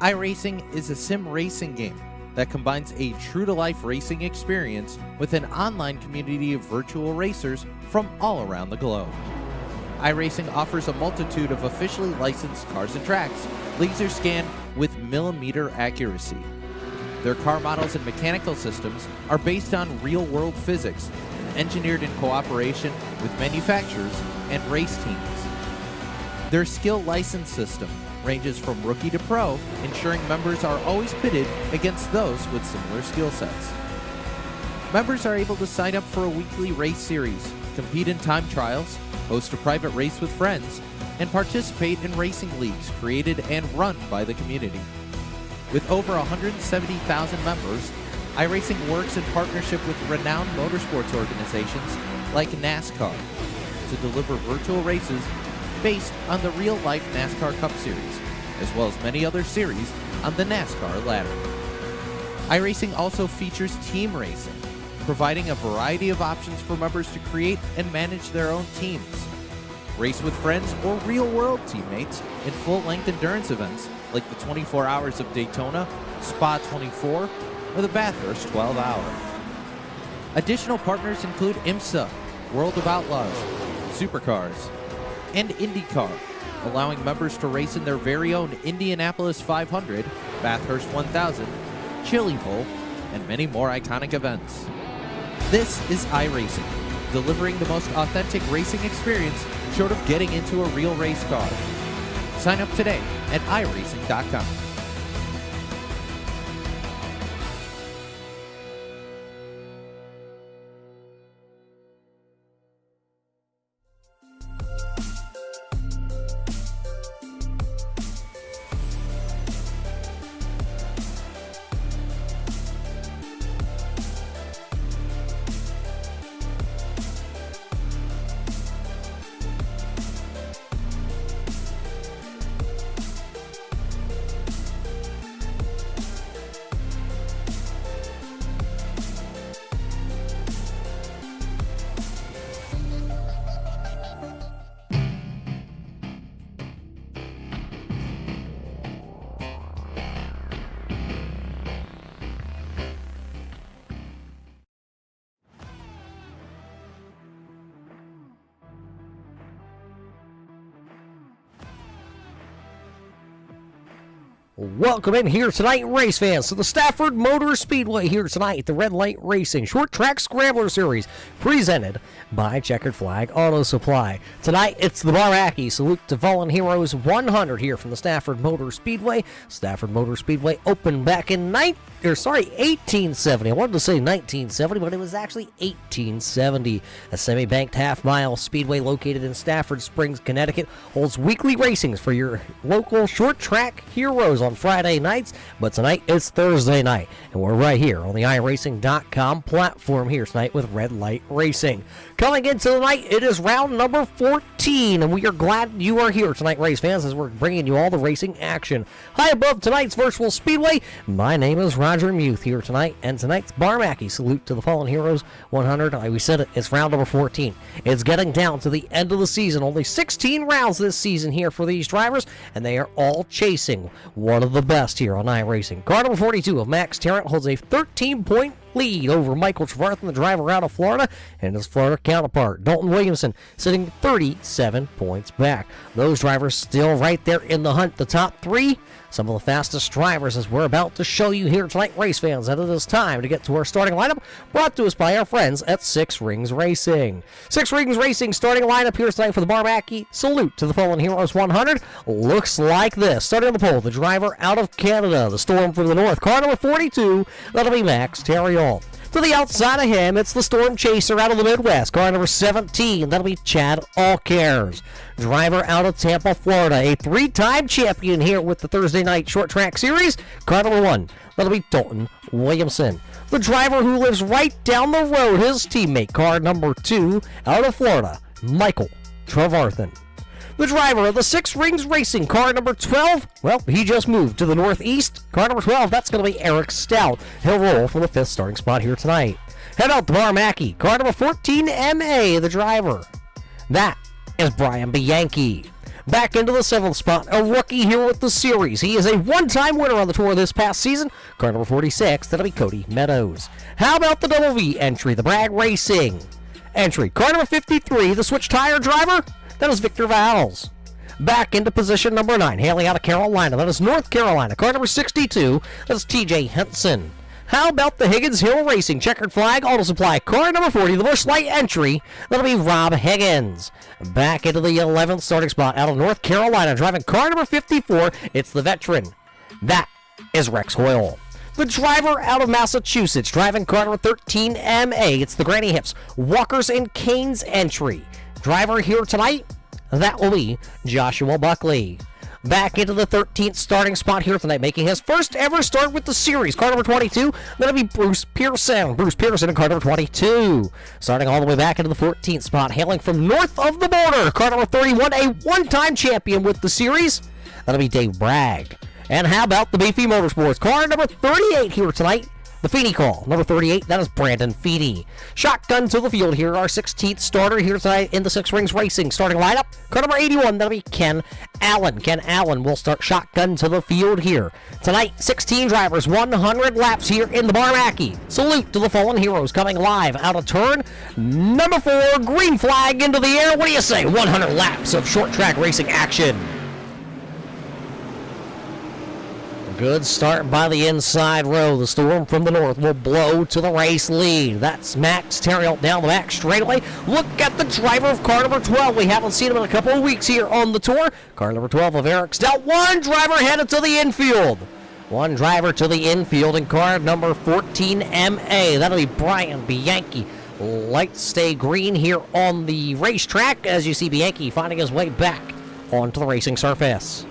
iRacing is a sim racing game that combines a true-to-life racing experience with an online community of virtual racers from all around the globe. iRacing offers a multitude of officially licensed cars and tracks, laser scanned with millimeter accuracy. Their car models and mechanical systems are based on real-world physics and engineered in cooperation with manufacturers and race teams. Their skill license system ranges from rookie to pro, ensuring members are always pitted against those with similar skill sets. Members are able to sign up for a weekly race series, compete in time trials, host a private race with friends, and participate in racing leagues created and run by the community. With over 170,000 members, iRacing works in partnership with renowned motorsports organizations like NASCAR to deliver virtual races based on the real-life NASCAR Cup Series, as well as many other series on the NASCAR ladder. iRacing also features team racing, providing a variety of options for members to create and manage their own teams. Race with friends or real-world teammates in full-length endurance events like the 24 Hours of Daytona, Spa 24, or the Bathurst 12 Hour. Additional partners include IMSA, World of Outlaws, Supercars, and IndyCar, allowing members to race in their very own Indianapolis 500, Bathurst 1000, Chili Bowl, and many more iconic events. This is iRacing, delivering the most authentic racing experience short of getting into a real race car. Sign up today at iRacing.com. Welcome in here tonight, race fans, to the Stafford Motor Speedway here tonight, the Red Light Racing Short Track Scrambler Series, presented by Checkered Flag Auto Supply. Tonight, it's the Macqui Salute to Fallen Heroes 100 here from the Stafford Motor Speedway. Stafford Motor Speedway opened back in 1870. I wanted to say 1970, but it was actually 1870. A semi-banked half-mile speedway located in Stafford Springs, Connecticut, holds weekly racings for your local short track heroes on Friday nights, but tonight it's Thursday night, and we're right here on the iRacing.com platform here tonight with Red Light Racing. Coming into the night, it is round number 14, and we are glad you are here tonight, race fans, as we're bringing you all the racing action. High above tonight's virtual speedway, my name is Roger Muth here tonight, and tonight's Macqui Salute to the Fallen Heroes 100. Like we said, it's round number 14. It's getting down to the end of the season. Only 16 rounds this season here for these drivers, and they are all chasing one of the best here on iRacing. Car number 42 of Max Tarrant holds a 13-point lead over Michael Trevarthen, the driver out of Florida, and his Florida counterpart, Dalton Williamson, sitting 37 points back. Those drivers still right there in the hunt. The top three, some of the fastest drivers, as we're about to show you here tonight, race fans. And it is time to get to our starting lineup, brought to us by our friends at Six Rings Racing. Six Rings Racing starting lineup here tonight for the Macqui Salute to the Fallen Heroes 100 looks like this. Starting on the pole, the driver out of Canada, the Storm from the north, car number 42, that'll be Max Tarrant. To the outside of him, it's the Storm Chaser out of the Midwest, car number 17, that'll be Chad Allcares. Driver out of Tampa, Florida, a three-time champion here with the Thursday Night Short Track Series, car number 1, that'll be Dalton Williamson. The driver who lives right down the road, his teammate, car number 2, out of Florida, Michael Trevarthen. The driver of the Six Rings Racing, car number 12, well, he just moved to the Northeast. Car number 12, that's going to be Eric Stout. He'll roll for the 5th starting spot here tonight. Head out to Macqui, car number 14, MA, the driver. That is Brian Bianchi. Back into the 7th spot, a rookie here with the series. He is a one-time winner on the tour this past season. Car number 46, that'll be Cody Meadows. How about the Double V entry, the Bragg Racing entry? Car number 53, the switch tire driver, that is Victor Valls. Back into position number 9, hailing out of Carolina, that is North Carolina. Car number 62, that is TJ Henson. How about the Higgins Hill Racing Checkered Flag Auto Supply? Car number 40, the Busch Light entry, that'll be Rob Higgins. Back into the 11th starting spot out of North Carolina, driving car number 54, it's the veteran. That is Rex Hoyle. The driver out of Massachusetts, driving car number 13 MA, it's the Granny Hips Walkers and Canes entry. Driver here tonight, that will be Joshua Buckley. Back into the 13th starting spot here tonight, making his first ever start with the series. Car number 22, that'll be Bruce Pearson. Bruce Pearson in car number 22. Starting all the way back into the 14th spot, hailing from north of the border. Car number 31, a one-time champion with the series. That'll be Dave Bragg. And how about the Beefy Motorsports? Car number 38 here tonight. The Feeney call, number 38, that is Brandon Feeney. Shotgun to the field here, our 16th starter here tonight in the Six Rings Racing starting lineup. Car number 81, that'll be Ken Allen. Ken Allen will start shotgun to the field here. Tonight, 16 drivers, 100 laps here in the Macqui. Salute to the fallen heroes coming live out of turn number 4, green flag into the air. What do you say? 100 laps of short track racing action. Good start by the inside row. The storm from the north will blow to the race lead. That's Max Terriot down the back straightaway. Look at the driver of car number 12. We haven't seen him in a couple of weeks here on the tour. Car number 12 of Eric Stout. One driver headed to the infield. One driver to the infield in car number 14 MA. That'll be Brian Bianchi. Lights stay green here on the racetrack as you see Bianchi finding his way back onto the racing surface.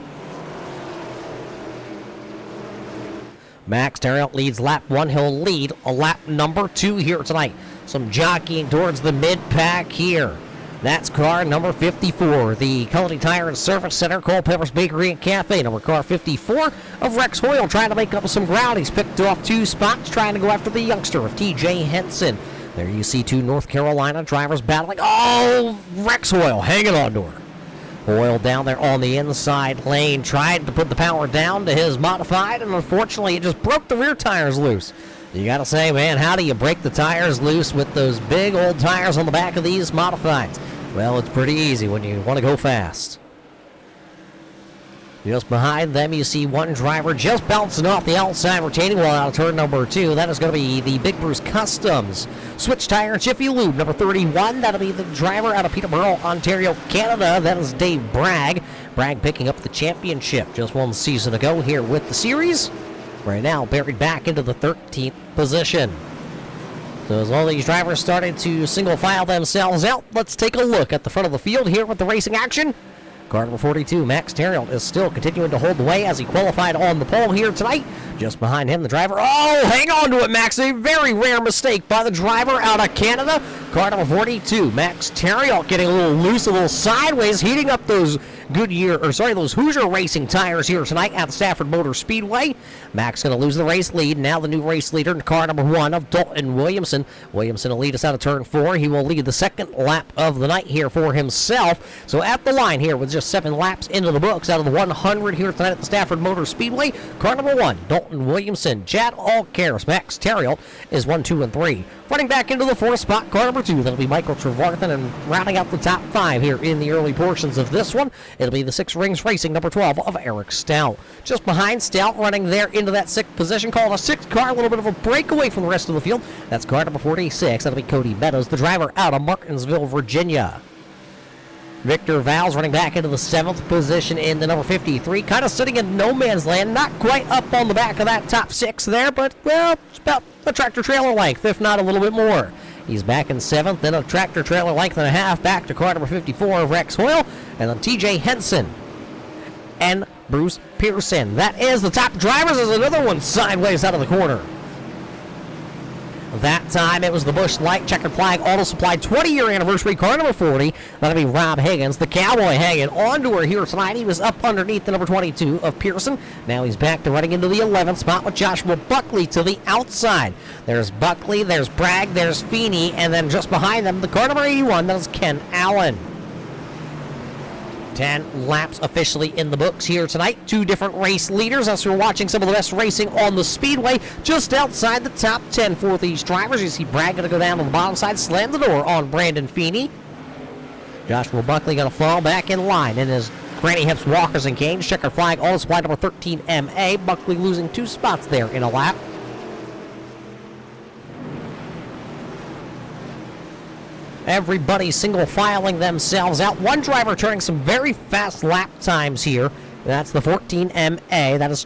Max Terriot leads lap 1. He'll lead a lap number 2 here tonight. Some jockeying towards the mid-pack here. That's car number 54, the Cullity Tire and Service Center, Culpeper's Bakery and Cafe. Number car 54 of Rex Hoyle trying to make up some ground. He's picked off 2 spots, trying to go after the youngster of TJ Henson. There you see 2 North Carolina drivers battling. Oh, Rex Hoyle hanging on to her. Hoyle down there on the inside lane, tried to put the power down to his modified, and unfortunately it just broke the rear tires loose. You gotta say, man, how do you break the tires loose with those big old tires on the back of these modifieds? Well, it's pretty easy when you want to go fast. Just behind them, you see one driver just bouncing off the outside retaining wall out of turn number 2. That is going to be the Big Bruce Customs Switch Tire and Jiffy Lube, number 31. That'll be the driver out of Peterborough, Ontario, Canada. That is Dave Bragg. Bragg picking up the championship just one season ago here with the series. Right now, buried back into the 13th position. So as all these drivers started to single file themselves out, let's take a look at the front of the field here with the racing action. Car number 42, Max Terriot, is still continuing to hold the way as he qualified on the pole here tonight. Just behind him, the driver. Oh, hang on to it, Max. A very rare mistake by the driver out of Canada. Car number 42, Max Terriot getting a little loose, a little sideways, heating up those those Hoosier Racing tires here tonight at the Stafford Motor Speedway. Max going to lose the race lead. Now the new race leader in car number 1 of Dalton Williamson. Williamson will lead us out of turn 4. He will lead the second lap of the night here for himself. So at the line here with just 7 laps into the books out of the 100 here tonight at the Stafford Motor Speedway. Car number 1, Dalton Williamson. Chad Allcares, Max Terriot is 1, 2, and 3. Running back into the 4th spot, car number 2. That'll be Michael Trevarthen, and rounding out the top 5 here in the early portions of this one, it'll be the Six Rings Racing, number 12 of Eric Stout. Just behind Stout, running there into that 6th position, called a 6th car, a little bit of a breakaway from the rest of the field. That's car number 46. That'll be Cody Meadows, the driver out of Martinsville, Virginia. Victor Valls running back into the 7th position in the number 53, kind of sitting in no man's land, not quite up on the back of that top 6 there, but, well, it's about a tractor-trailer length, if not a little bit more. He's back in 7th, then a tractor-trailer length and a half back to car number 54 of Rex Hoyle, and then TJ Henson and Bruce Pearson. That is the top drivers. There's another one sideways out of the corner. That time it was the Busch Light Checkered Flag Auto Supply 20-year anniversary car number 40. That'll be Rob Higgins, the Cowboy, hanging on to her here tonight. He was up underneath the number 22 of Pearson. Now he's back to running into the 11th spot with Joshua Buckley to the outside. There's Buckley, there's Bragg, there's Feeney, and then just behind them, the car number 81, that is Ken Allen. 10 laps officially in the books here tonight. 2 different race leaders as we're watching some of the best racing on the speedway. Just outside the top 10 for these drivers. You see Bragg going to go down on the bottom side, slam the door on Brandon Feeney. Joshua Buckley going to fall back in line in his Granny Hips Walkers and Canes. Checkered flag, all supply number 13 MA. Buckley losing 2 spots there in a lap. Everybody single filing themselves out. One driver turning some very fast lap times here. That's the 14 MA. That is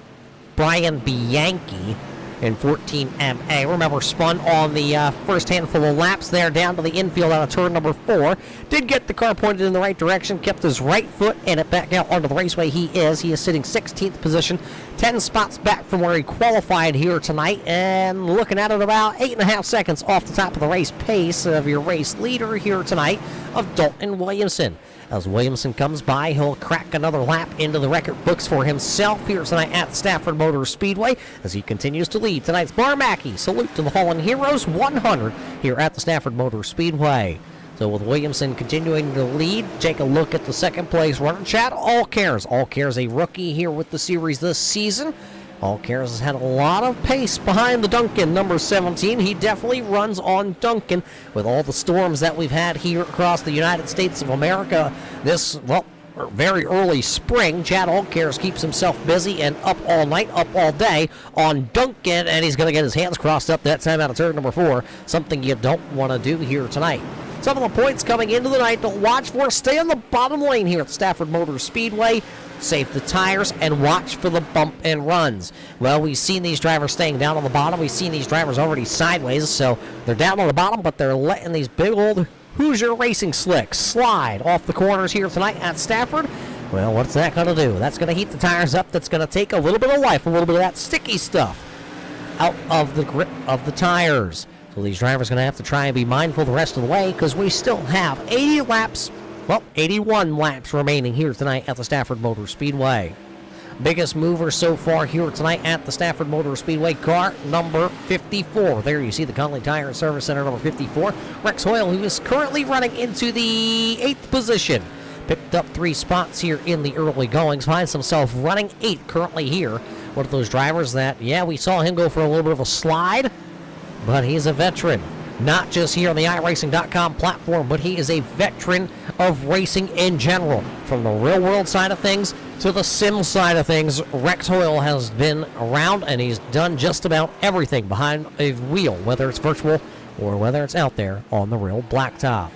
Brian Bianchi in 14 MA. Remember, spun on the first handful of laps there down to the infield out of turn number 4. Did get the car pointed in the right direction, kept his right foot in it back out onto the raceway. He is sitting 16th position, 10 spots back from where he qualified here tonight, and looking at it about 8.5 seconds off the top of the race pace of your race leader here tonight of Dalton Williamson. As Williamson comes by, he'll crack another lap into the record books for himself here tonight at Stafford Motor Speedway as he continues to lead tonight's Macqui Salute to the Fallen Heroes 100 here at the Stafford Motor Speedway. So with Williamson continuing to lead, take a look at the second place runner, Chad Allcares. Allcares, a rookie here with the series this season. Allcares has had a lot of pace behind the Duncan, number 17. He definitely runs on Duncan with all the storms that we've had here across the United States of America this, very early spring. Chad Allcares keeps himself busy and up all night, up all day on Duncan, and he's going to get his hands crossed up that time out of turn number 4, something you don't want to do here tonight. Some of the points coming into the night to watch for. Stay on the bottom lane here at Stafford Motor Speedway. Save the tires and watch for the bump and runs. Well, we've seen these drivers staying down on the bottom. We've seen these drivers already sideways, so they're down on the bottom, but they're letting these big old Hoosier racing slicks slide off the corners here tonight at Stafford. Well, what's that going to do? That's going to heat the tires up. That's going to take a little bit of life, a little bit of that sticky stuff out of the grip of the tires. So these drivers are going to have to try and be mindful the rest of the way because we still have 81 laps remaining here tonight at the Stafford Motor Speedway. Biggest mover so far here tonight at the Stafford Motor Speedway, car number 54. There you see the Conley Tire and Service Center number 54. Rex Hoyle, who is currently running into the 8th position. Picked up 3 spots here in the early goings. Finds himself running 8 currently here. One of those drivers that, we saw him go for a little bit of a slide, but he's a veteran. Not just here on the iRacing.com platform, but he is a veteran of racing in general. From the real world side of things to the sim side of things, Rex Hoyle has been around and he's done just about everything behind a wheel, whether it's virtual or whether it's out there on the real blacktop.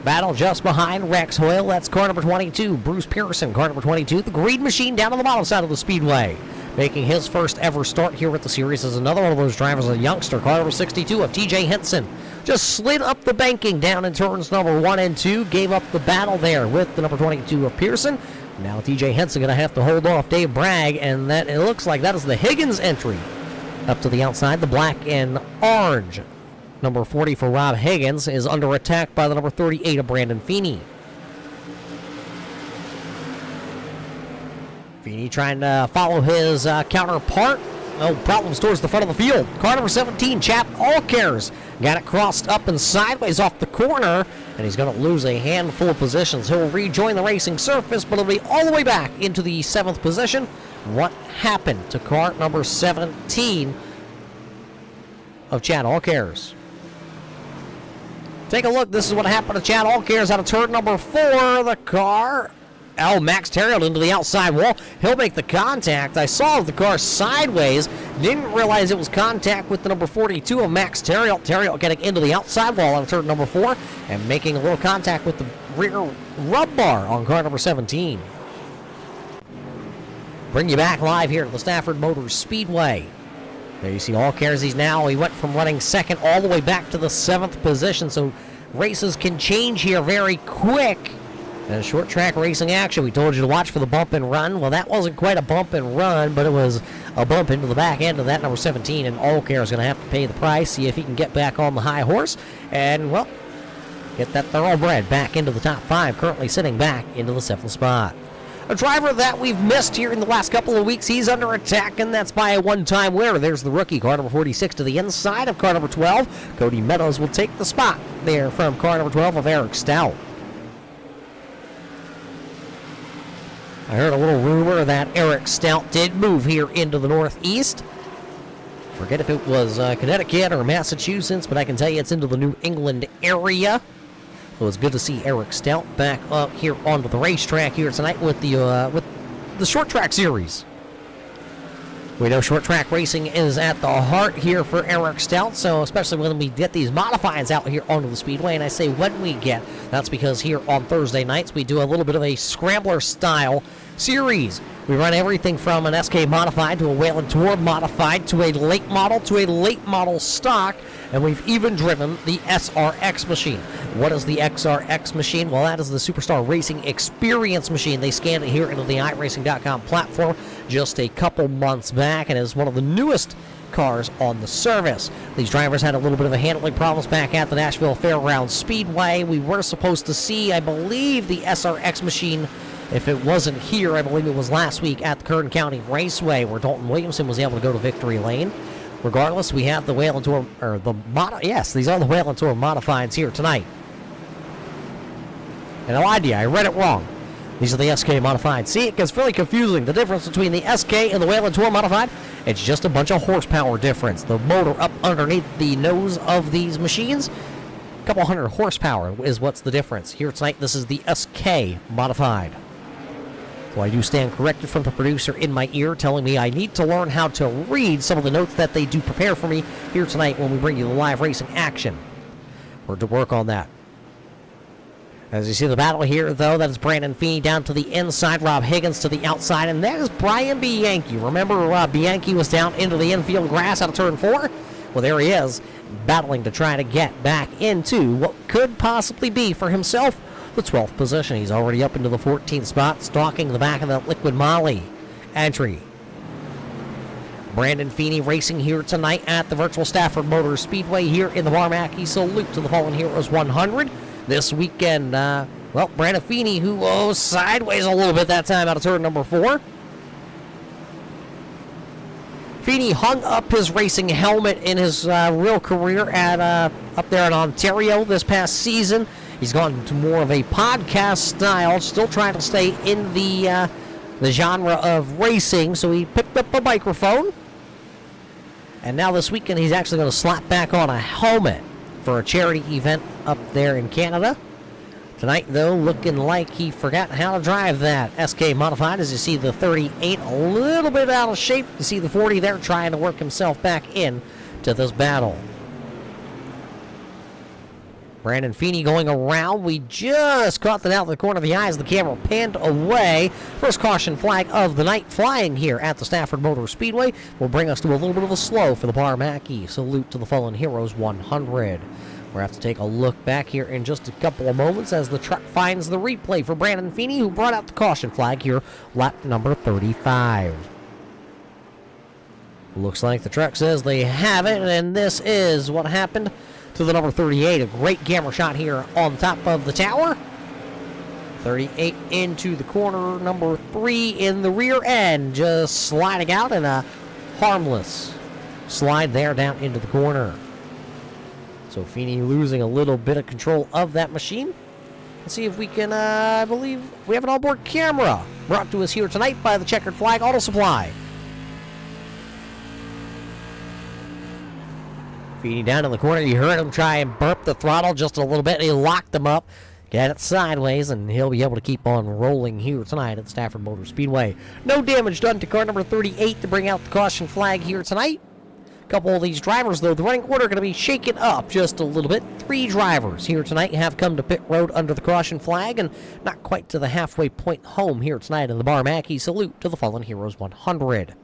Battle just behind Rex Hoyle. That's car number 22, Bruce Pearson. Car number 22, the Green Machine down on the bottom side of the speedway. Making his first ever start here at the series is another one of those drivers, a youngster, car number 62 of TJ Henson. Just slid up the banking down in turns number 1 and 2. Gave up the battle there with the number 22 of Pearson. Now TJ Henson going to have to hold off Dave Bragg, and that it looks like that is the Higgins entry. Up to the outside, the black and orange. Number 40 for Rob Higgins is under attack by the number 38 of Brandon Feeney. Feeney trying to follow his counterpart. No problems towards the front of the field. Car number 17, Chad Allcares. Got it crossed up and sideways off the corner, and he's going to lose a handful of positions. He'll rejoin the racing surface, but it'll be all the way back into the 7th position. What happened to car number 17 of Chad Allcares? Take a look. This is what happened to Chad Allcares out of turn number 4. The car... Max Terriot into the outside wall. He'll make the contact. I saw the car sideways. Didn't realize it was contact with the number 42 of Max Terriot. Terriot getting into the outside wall on turn number 4 and making a little contact with the rear rub bar on car number 17. Bring you back live here to the Stafford Motor Speedway. There you see Allcares. He went from running second all the way back to the 7th position. So races can change here very quick. And short track racing action, we told you to watch for the bump and run. Well, that wasn't quite a bump and run, but it was a bump into the back end of that number 17, and Allcares is going to have to pay the price, see if he can get back on the high horse, and, well, get that thoroughbred back into the top 5, currently sitting back into the 7th spot. A driver that we've missed here in the last couple of weeks, he's under attack, and that's by a one-time winner. There's the rookie, car number 46, to the inside of car number 12. Cody Meadows will take the spot there from car number 12 of Eric Stout. I heard a little rumor that Eric Stout did move here into the Northeast. Forget if it was Connecticut or Massachusetts, but I can tell you it's into the New England area. So it's good to see Eric Stout back up here onto the racetrack here tonight with the short track series. We know short track racing is at the heart here for Eric Stout, so especially when we get these modifieds out here onto the speedway, and I say when we get, that's because here on Thursday nights we do a little bit of a scrambler style series. We run everything from an SK modified to a Whelen Tour modified to a late model stock, and we've even driven the SRX machine. What is the XRX machine? Well, that is the Superstar Racing Experience machine. They scanned it here into the iRacing.com platform just a couple months back, and is one of the newest cars on the service. These drivers had a little bit of a handling problems back at the Nashville Fairgrounds Speedway. We were supposed to see, I believe, the SRX machine. If it wasn't here, I believe it was last week at the Kern County Raceway where Dalton Williamson was able to go to victory lane. Regardless, we have the Whelen Tour, these are the Whelen Tour modifieds here tonight. And no idea, I read it wrong. These are the SK modified. See, it gets really confusing. The difference between the SK and the Whelen Tour modified, it's just a bunch of horsepower difference. The motor up underneath the nose of these machines, a couple hundred horsepower is what's the difference. Here tonight, this is the SK modified. So I do stand corrected from the producer in my ear telling me I need to learn how to read some of the notes that they do prepare for me here tonight when we bring you the live racing action. We're to work on that. As you see the battle here, though, that is Brandon Feeney down to the inside, Rob Higgins to the outside, and that is Brian Bianchi. Remember, Bianchi was down into the infield grass out of turn 4? Well, there he is, battling to try to get back into what could possibly be for himself the 12th position. He's already up into the 14th spot, stalking the back of that Liquid Molly entry. Brandon Feeney racing here tonight at the virtual Stafford Motor Speedway here in the Macqui. Salute to the Fallen Heroes 100. This weekend, Brandon Feeney, who goes sideways a little bit that time out of turn number 4. Feeney hung up his racing helmet in his real career at up there in Ontario this past season. He's gone to more of a podcast style, still trying to stay in the genre of racing, so he picked up a microphone. And now this weekend he's actually going to slap back on a helmet for a charity event up there in Canada. Tonight, though, looking like he forgot how to drive that SK modified. As you see the 38 a little bit out of shape. You see the 40 there trying to work himself back in to this battle. Brandon Feeney going around. We just caught that out of the corner of the eye as the camera panned away. First caution flag of the night flying here at the Stafford Motor Speedway will bring us to a little bit of a slow for the Macqui. Salute to the Fallen Heroes 100. We'll have to take a look back here in just a couple of moments as the truck finds the replay for Brandon Feeney, who brought out the caution flag here, lap number 35. Looks like the truck says they have it, and this is what happened to the number 38. A great camera shot here on top of the tower. 38 into the corner, number 3 in the rear end, just sliding out in a harmless slide there down into the corner. So Feeney losing a little bit of control of that machine. Let's see if we can, I believe we have an onboard camera brought to us here tonight by the Checkered Flag Auto Supply. Feeney down in the corner. You heard him try and burp the throttle just a little bit. He locked them up, got it sideways, and he'll be able to keep on rolling here tonight at Stafford Motor Speedway. No damage done to car number 38 to bring out the caution flag here tonight. A couple of these drivers, though, the running order going to be shaken up just a little bit. 3 drivers here tonight have come to pit road under the caution flag, and not quite to the halfway point home here tonight in the Macqui. Salute to the Fallen Heroes 100.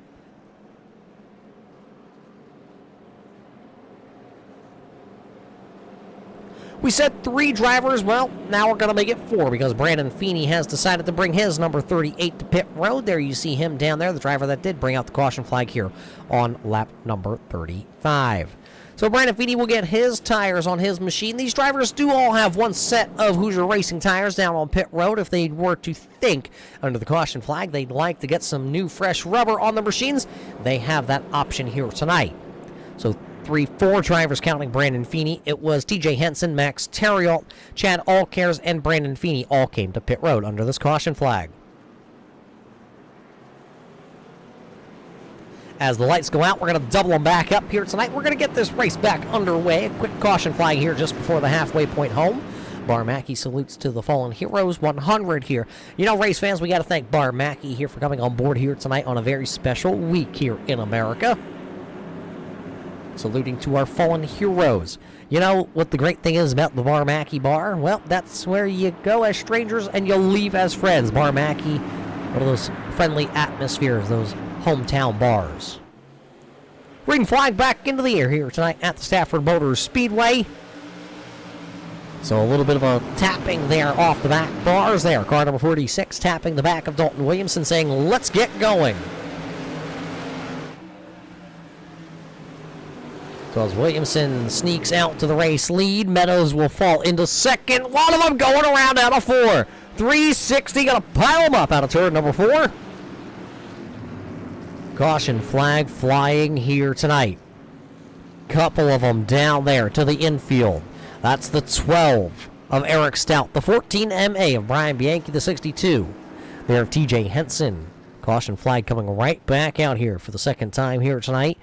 We said 3 drivers. Well, now we're going to make it 4 because Brandon Feeney has decided to bring his number 38 to pit road. There you see him down there, the driver that did bring out the caution flag here on lap number 35. So Brandon Feeney will get his tires on his machine. These drivers do all have one set of Hoosier Racing tires down on pit road. If they were to think under the caution flag they'd like to get some new fresh rubber on the machines, they have that option here tonight. So 4 drivers counting Brandon Feeney. It was TJ Henson, Max Terriot, Chad Allcares, and Brandon Feeney all came to pit road under this caution flag. As the lights go out, we're going to double them back up here tonight. We're going to get this race back underway. A quick caution flag here just before the halfway point home. Macqui salutes to the fallen heroes. 100 here. You know, race fans, we got to thank Macqui here for coming on board here tonight on a very special week here in America. Saluting to our fallen heroes. You know what the great thing is about the Macqui bar? Well, that's where you go as strangers and you leave as friends. Macqui, one of those friendly atmospheres, those hometown bars. Green flag back into the air here tonight at the Stafford Motors Speedway. So a little bit of a tapping there off the back bars there. Car number 46 tapping the back of Dalton Williamson, saying, let's get going. So as Williamson sneaks out to the race lead, Meadows will fall into second. One of them going around out of 4. 360, gonna pile them up out of turn number 4. Caution flag flying here tonight. Couple of them down there to the infield. That's the 12 of Eric Stout, the 14 MA of Brian Bianchi, the 62 there of TJ Henson. Caution flag coming right back out here for the second time here tonight.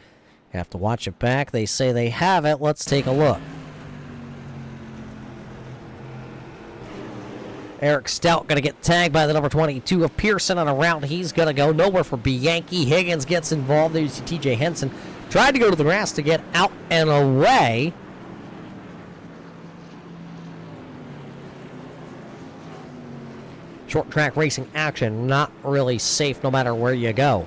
You have to watch it back. They say they have it. Let's take a look. Eric Stout going to get tagged by the number 22 of Pearson, and around he's going to go. Nowhere for Bianchi. Higgins gets involved. There you see TJ Henson. Tried to go to the grass to get out and away. Short track racing action, not really safe no matter where you go.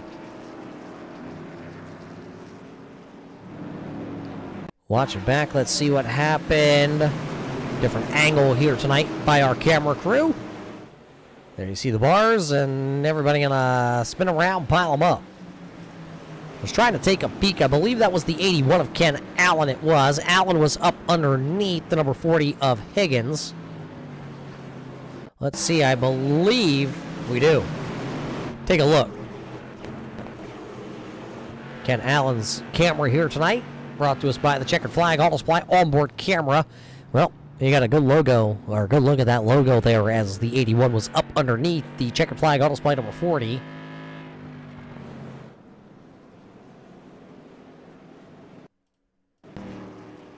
Watch it back. Let's see what happened. Different angle here tonight by our camera crew. There you see the bars, and everybody gonna spin around, pile them up. I was trying to take a peek. I believe that was the 81 of Ken Allen. It was. Allen was up underneath the number 40 of Higgins. Let's see. I believe we do. Take a look. Ken Allen's camera here tonight, brought to us by the Checkered Flag Auto Supply onboard camera. Well, you got a good logo, or a good look at that logo there as the 81 was up underneath the Checkered Flag Auto Supply number 40.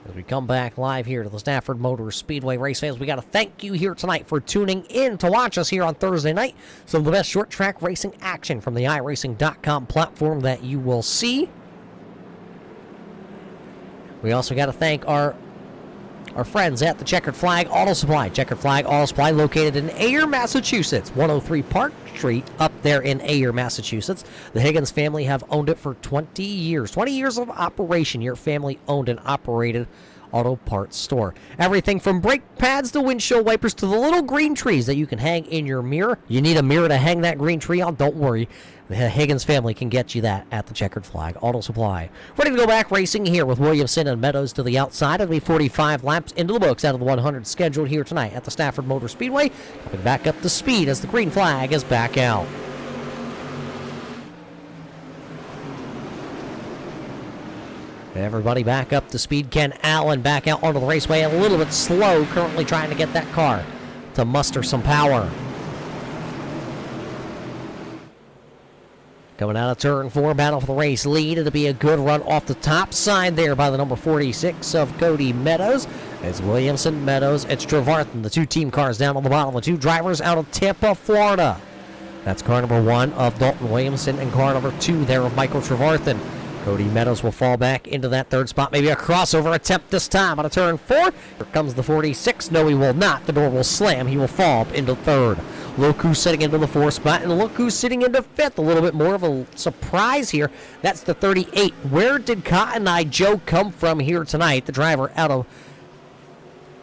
As we come back live here to the Stafford Motors Speedway, race fans, we got to thank you here tonight for tuning in to watch us here on Thursday night. Some of the best short track racing action from the iRacing.com platform that you will see. We also got to thank our friends at the Checkered Flag Auto Supply. Checkered Flag Auto Supply located in Ayer, Massachusetts. 103 Park Street up there in Ayer, Massachusetts. The Higgins family have owned it for 20 years. 20 years of operation. Your family owned and operated auto parts store. Everything from brake pads to windshield wipers to the little green trees that you can hang in your mirror. You need a mirror to hang that green tree on? Don't worry. The Higgins family can get you that at the Checkered Flag Auto Supply. Ready to go back racing here with Williamson and Meadows to the outside. It'll be 45 laps into the books out of the 100 scheduled here tonight at the Stafford Motor Speedway. Coming back up to speed as the green flag is back out. Everybody back up to speed. Ken Allen back out onto the raceway, a little bit slow, currently trying to get that car to muster some power. Coming out of turn 4, battle for the race lead. It'll be a good run off the top side there by the number 46 of Cody Meadows. It's Williamson, Meadows, it's Trevarthen. The two team cars down on the bottom. The two drivers out of Tampa, Florida. That's car number 1 of Dalton Williamson and car number 2 there of Michael Trevarthen. Cody Meadows will fall back into that third spot. Maybe a crossover attempt this time on a turn 4. Here comes the 46. No, he will not. The door will slam. He will fall up into third. Look who's sitting into the 4th spot, and look who's sitting into 5th. A little bit more of a surprise here. That's the 38. Where did Cotton Eye Joe come from here tonight? The driver out of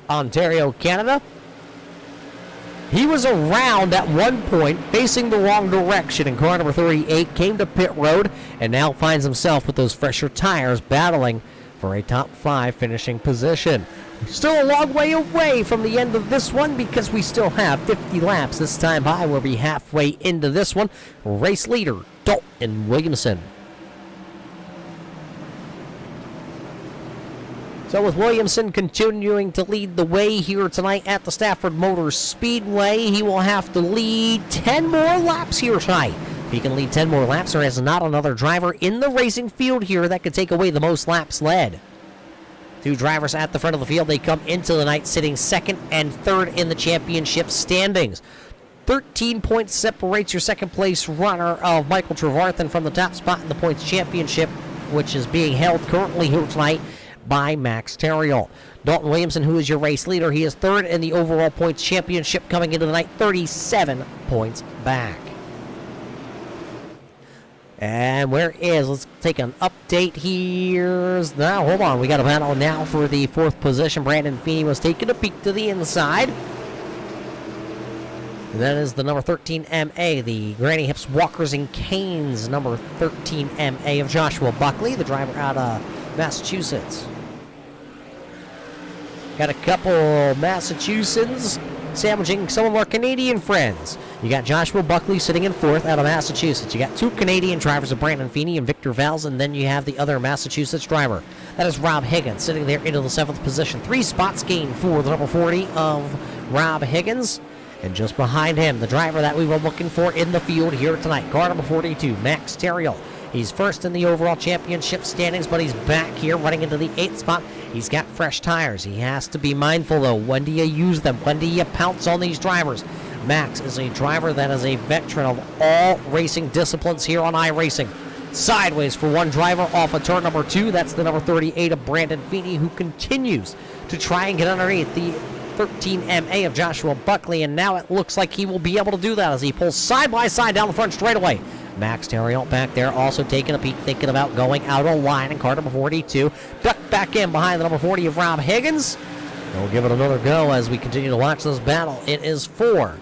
Ontario, Canada. He was around at one point, facing the wrong direction, and car number 38 came to pit road and now finds himself with those fresher tires battling for a top 5 finishing position. Still a long way away from the end of this one because we still have 50 laps this time by. We'll be halfway into this one. Race leader, Dalton Williamson. So with Williamson continuing to lead the way here tonight at the Stafford Motor Speedway, he will have to lead 10 more laps here tonight he can lead 10 more laps, there is not another driver in the racing field here that could take away the most laps led. Two drivers at the front of the field. They come into the night sitting second and third in the championship standings. 13 points separates your second place runner of Michael Trevarthen from the top spot in the points championship, which is being held currently here tonight by Max Terriel. Dalton Williamson, who is your race leader, he is third in the overall points championship coming into the night, 37 points back. And let's take an update here. Now, hold on, we got a battle now for the fourth position. Brandon Feeney was taking a peek to the inside. And that is the number 13 MA, the Granny Hips Walkers and Canes, number 13 MA of Joshua Buckley, the driver out of Massachusetts. Got a couple Massachusetts sandwiching some of our Canadian friends. You got Joshua Buckley sitting in fourth out of Massachusetts. You got two Canadian drivers of Brandon Feeney and Victor Valls, and then you have the other Massachusetts driver. That is Rob Higgins sitting there into the seventh position. 3 spots gained for the number 40 of Rob Higgins. And just behind him, the driver that we were looking for in the field here tonight, car number 42, Max Terriel. He's first in the overall championship standings, but he's back here running into the 8th spot. He's got fresh tires. He has to be mindful, though. When do you use them? When do you pounce on these drivers? Max is a driver that is a veteran of all racing disciplines here on iRacing. Sideways for one driver off of turn number 2. That's the number 38 of Brandon Feeney, who continues to try and get underneath the 13 MA of Joshua Buckley, and now it looks like he will be able to do that as he pulls side by side down the front straightaway. Max Terriel back there also taking a peek, thinking about going out of line in car number 42. Ducked back in behind the number 40 of Rob Higgins. We'll give it another go as we continue to watch this battle. It is for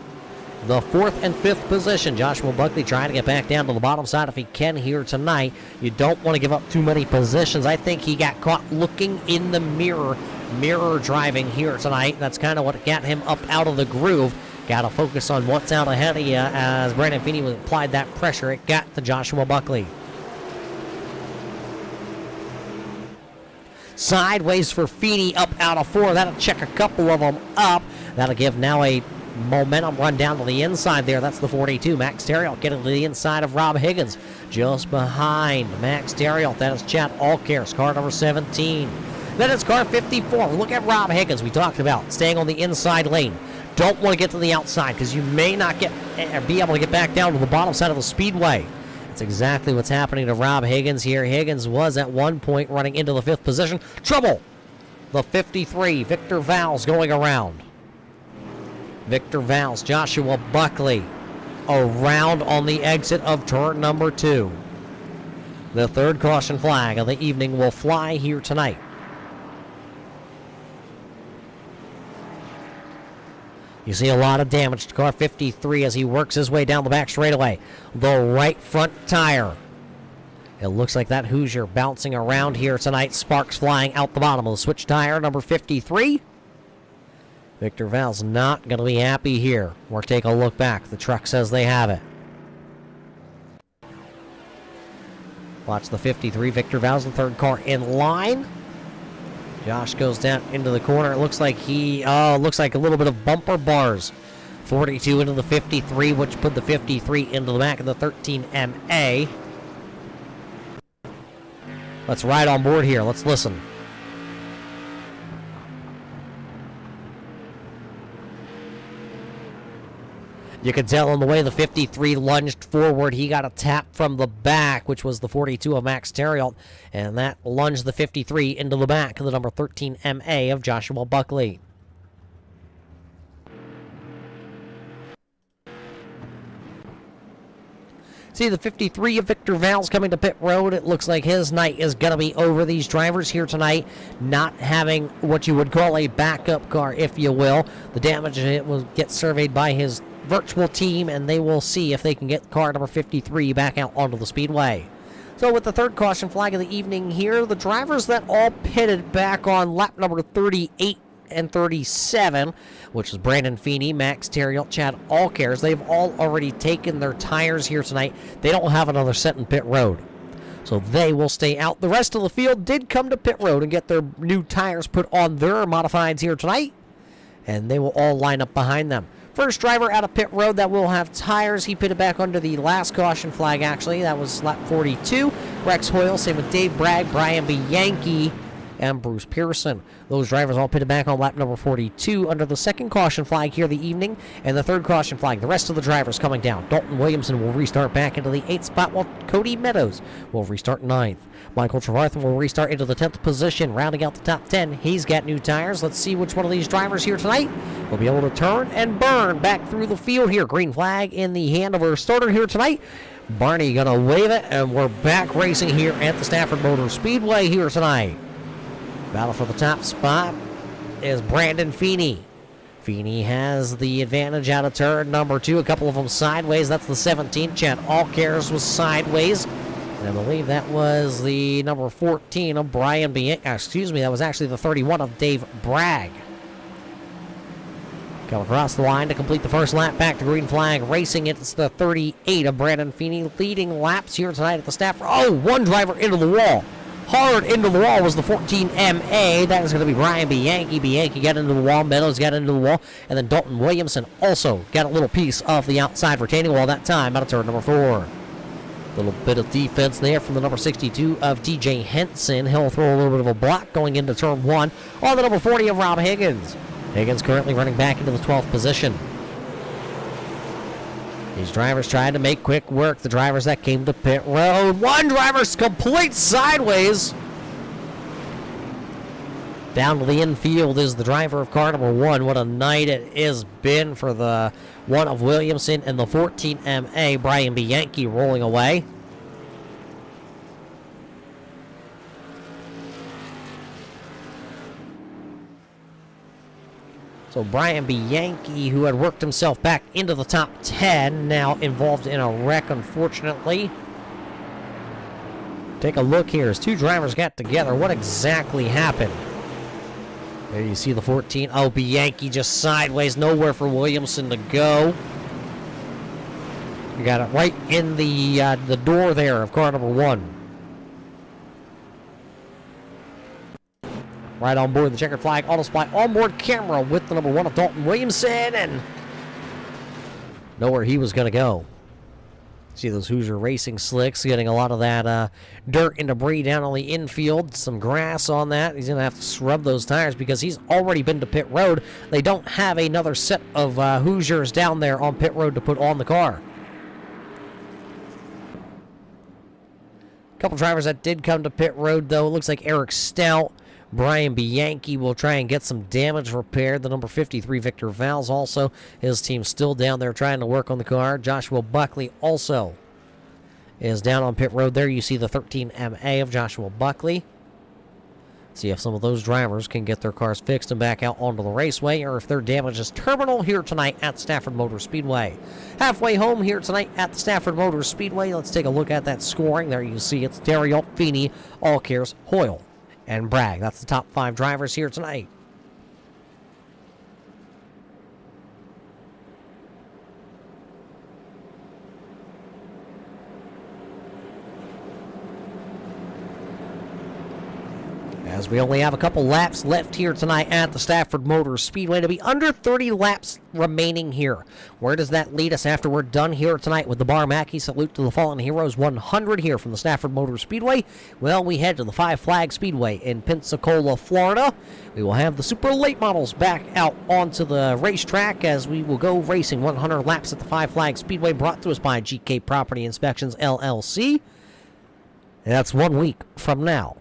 the 4th and 5th position. Joshua Buckley trying to get back down to the bottom side if he can here tonight. You don't want to give up too many positions. I think he got caught looking in the mirror driving here tonight. That's kind of what got him up out of the groove. Got to focus on what's out ahead of you as Brandon Feeney applied that pressure. It got to Joshua Buckley. Sideways for Feeney up out of 4. That'll check a couple of them up. That'll give now a momentum run down to the inside there. That's the 42. Max Terriel getting to the inside of Rob Higgins. Just behind Max Terriel, that is Chad Allcares, car number 17. Then it's car 54. Look at Rob Higgins, we talked about, staying on the inside lane. Don't want to get to the outside because you may not be able to get back down to the bottom side of the speedway. That's exactly what's happening to Rob Higgins here. Higgins was at one point running into the 5th position. Trouble! The 53, Victor Valls going around. Victor Valls, Joshua Buckley around on the exit of turn number 2. The third caution flag of the evening will fly here tonight. You see a lot of damage to car 53 as he works his way down the back straightaway. The right front tire. It looks like that Hoosier bouncing around here tonight. Sparks flying out the bottom of the switch tire, number 53. Victor Valls not going to be happy here. We'll take a look back. The truck says they have it. Watch the 53. Victor Valls, the third car in line. Josh goes down into the corner. It looks like looks like a little bit of bumper bars. 42 into the 53, which put the 53 into the back of the 13 MA. Let's ride on board here. Let's listen. You can tell on the way the 53 lunged forward, he got a tap from the back, which was the 42 of Max Terriel, and that lunged the 53 into the back of the number 13 MA of Joshua Buckley. See the 53 of Victor Valls coming to pit road. It looks like his night is going to be over. These drivers here tonight not having what you would call a backup car, if you will. The damage it will get surveyed by his virtual team, and they will see if they can get car number 53 back out onto the speedway. So with the third caution flag of the evening here, the drivers that all pitted back on lap number 38 and 37, which is Brandon Feeney, Max Terriel, Chad Allcares, they've all already taken their tires here tonight. They don't have another set in pit road, so they will stay out. The rest of the field did come to pit road and get their new tires put on their modifieds here tonight, and they will all line up behind them. First driver out of pit road that will have tires. He pitted back under the last caution flag, actually. That was lap 42. Rex Hoyle, same with Dave Bragg, Brian Bianchi, and Bruce Pearson. Those drivers all pitted back on lap number 42 under the second caution flag here the evening, and the third caution flag. The rest of the drivers coming down. Dalton Williamson will restart back into the 8th spot, while Cody Meadows will restart 9th. Michael Trevarthen will restart into the 10th position, rounding out the top 10. He's got new tires. Let's see which one of these drivers here tonight will be able to turn and burn back through the field here. Green flag in the hand of our starter here tonight. Barney gonna wave it, and we're back racing here at the Stafford Motor Speedway here tonight. Battle for the top spot is Brandon Feeney. Feeney has the advantage out of turn number 2. A couple of them sideways. That's the 17. Chad Allcares was sideways. And I believe that was the number 14 of Brian Bianchi. Excuse me, that was actually the 31 of Dave Bragg. Come across the line to complete the first lap back to green flag racing. It's the 38 of Brandon Feeney leading laps here tonight at the Stafford. Oh, one driver into the wall. Hard into the wall was the 14 MA. That is going to be Brian Bianchi. Bianchi got into the wall. Meadows got into the wall. And then Dalton Williamson also got a little piece of the outside retaining wall that time out of turn number 4. A little bit of defense there from the number 62 of TJ Henson. He'll throw a little bit of a block going into turn 1 on the number 40 of Rob Higgins. Higgins currently running back into the 12th position. These drivers trying to make quick work. The drivers that came to pit road. One driver's complete sideways. Down to the infield is the driver of car number 1. What a night it has been for the one of Williamson and the 14 MA. Brian Bianchi rolling away. So Brian Bianchi, who had worked himself back into the top 10, now involved in a wreck, unfortunately. Take a look here as two drivers got together. What exactly happened? There you see the 14. Oh, Bianchi just sideways. Nowhere for Williamson to go. You got it right in the door there of car number 1. Right on board the checkered flag auto supply onboard camera with the number 1 of Dalton Williamson, and nowhere he was going to go. See those Hoosier Racing slicks getting a lot of that dirt and debris down on the infield. Some grass on that. He's going to have to scrub those tires because he's already been to pit road. They don't have another set of Hoosiers down there on pit road to put on the car. A couple drivers that did come to pit road, though. It looks like Eric Stout. Brian Bianchi will try and get some damage repaired. The number 53, Victor Valls, also. His team's still down there trying to work on the car. Joshua Buckley also is down on pit road. There you see the 13 MA of Joshua Buckley. See if some of those drivers can get their cars fixed and back out onto the raceway, or if their damage is terminal here tonight at Stafford Motor Speedway. Halfway home here tonight at the Stafford Motor Speedway. Let's take a look at that scoring. There you see it's Daryl Feeney, Allcares, Hoyle, and Bragg. That's the top 5 drivers here tonight. As we only have a couple laps left here tonight at the Stafford Motor Speedway, to be under 30 laps remaining here. Where does that lead us after we're done here tonight with the Bar Macqui Salute to the Fallen Heroes 100 here from the Stafford Motor Speedway? Well, we head to the Five Flag Speedway in Pensacola, Florida. We will have the super late models back out onto the racetrack as we will go racing 100 laps at the Five Flag Speedway, brought to us by GK Property Inspections, LLC. And that's 1 week from now.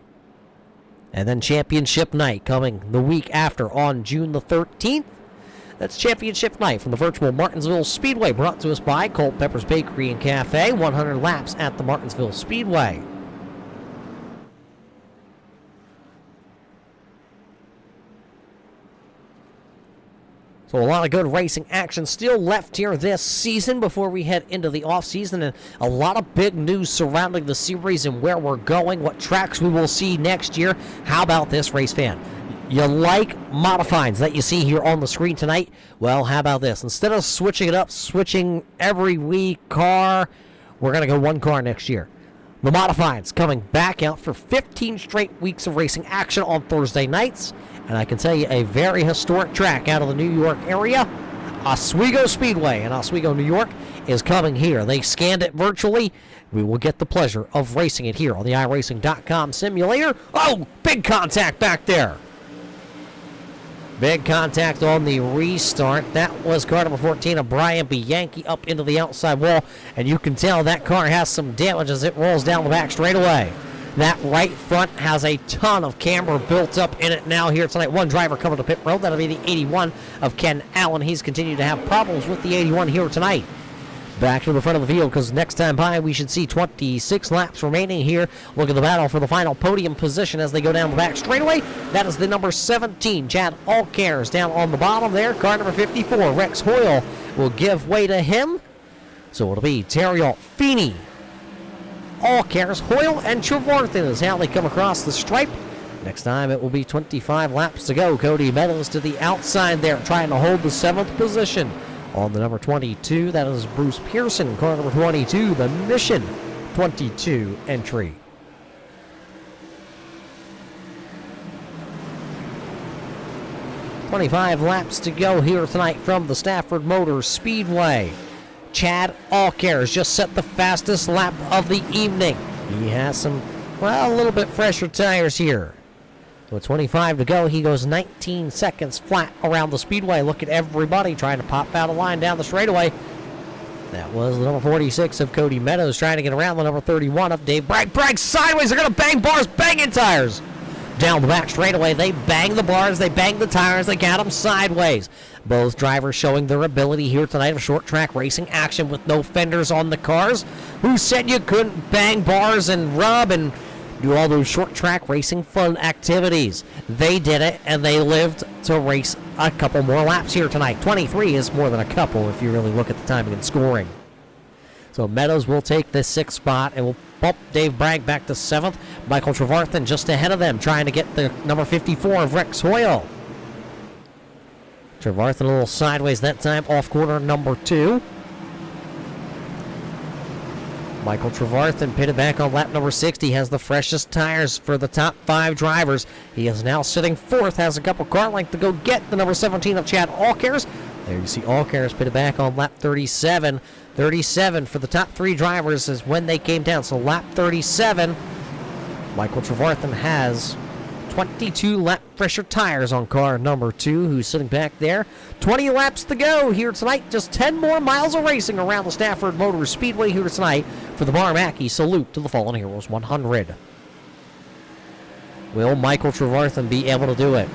And then Championship Night coming the week after on June the 13th. That's Championship Night from the virtual Martinsville Speedway, brought to us by Colt Pepper's Bakery and Cafe. 100 laps at the Martinsville Speedway. So a lot of good racing action still left here this season before we head into the offseason, and a lot of big news surrounding the series and where we're going, what tracks we will see next year. How about this, race fan? You like modifieds that you see here on the screen tonight? Well, how about this? Instead of switching it up, switching every week car, we're going to go one car next year. The modifieds coming back out for 15 straight weeks of racing action on Thursday nights. And I can tell you, a very historic track out of the New York area. Oswego Speedway in Oswego, New York is coming here. They scanned it virtually. We will get the pleasure of racing it here on the iRacing.com simulator. Oh, big contact back there. Big contact on the restart. That was car number 14 of Brian Bianchi up into the outside wall. And you can tell that car has some damage as it rolls down the back straightaway. That right front has a ton of camber built up in it now here tonight. One driver coming to pit road. That'll be the 81 of Ken Allen. He's continued to have problems with the 81 here tonight. Back to the front of the field because next time by we should see 26 laps remaining here. Look at the battle for the final podium position as they go down the back straightaway. That is the number 17, Chad Allcares, down on the bottom there. Car number 54, Rex Hoyle, will give way to him. So it'll be Terriot Feeney, Allcares, Hoyle, and Trevarthen is how they come across the stripe. Next time it will be 25 laps to go. Cody Meadows to the outside there trying to hold the 7th position. On the number 22, that is Bruce Pearson, car number 22, the Mission 22 entry. "25 laps to go here tonight from the Stafford Motor Speedway. Chad Allcares just set the fastest lap of the evening. He has some, well, a little bit fresher tires here. With 25 to go, he goes 19 seconds flat around the speedway. Look at everybody trying to pop out a line down the straightaway. That was the number 46 of Cody Meadows trying to get around the number 31 of Dave Bragg. Bragg sideways. They're going to bang bars, banging tires. Down the back straightaway, they bang the bars, they bang the tires, they got them sideways. Both drivers showing their ability here tonight of short track racing action with no fenders on the cars. Who said you couldn't bang bars and rub and do all those short track racing fun activities? They did it, and they lived to race a couple more laps here tonight. 23 is more than a couple if you really look at the timing and scoring. So Meadows will take the 6th spot and will bump Dave Bragg back to 7th. Michael Trevarthen just ahead of them, trying to get the number 54 of Rex Hoyle. Trevarthen a little sideways that time, off corner number 2. Michael Trevarthen pitted back on lap number 60, has the freshest tires for the top 5 drivers. He is now sitting 4th, has a couple car length to go get the number 17 of Chad Allcares. There you see Allcares pitted back on lap 37. 37 for the top 3 drivers is when they came down. So lap 37, Michael Trevarthen has 22 lap fresher tires on car number 2, who's sitting back there. 20 laps to go here tonight. Just 10 more miles of racing around the Stafford Motor Speedway here tonight for the Macqui Salute to the Fallen Heroes 100. Will Michael Trevarthen be able to do it?